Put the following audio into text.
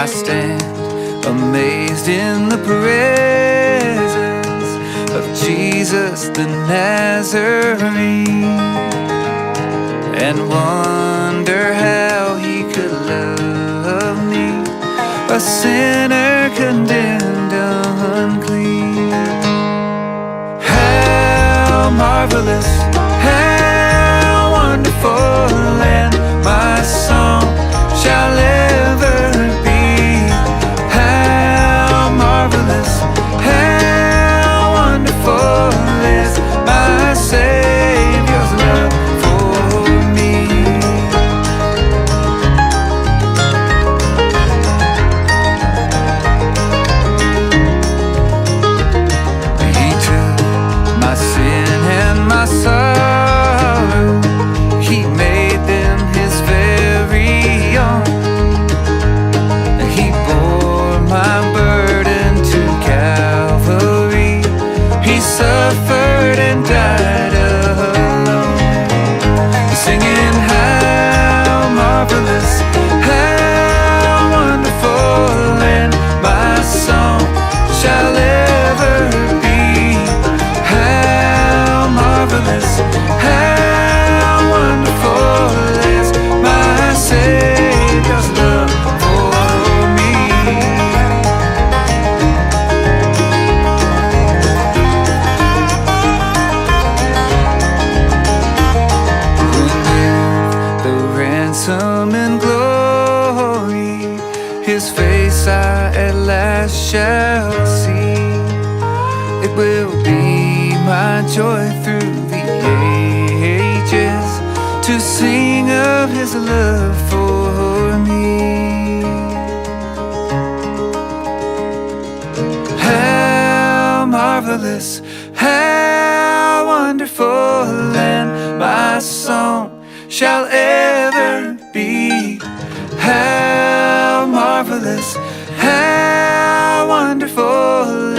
I stand amazed in the presence of Jesus the Nazarene, and wonder how he could love me, a sinner condemned unclean. How marvelous, how wonderful, and my song shall ever be. How marvelous, how wonderful is my Savior's love for me. He took my sin and my sorrow, he made them his very own. He bore my burden to Calvary, he suffered and died alone, singing how marvelous, how wonderful, and my song shall ever be. How marvelous, how wonderful is my Savior's love for me. When with the ransom and glory, his face I at last shall see, it will be my joy through the ages to sing of his love for me. How marvelous, how wonderful, and my song shall ever be. How marvelous, how wonderful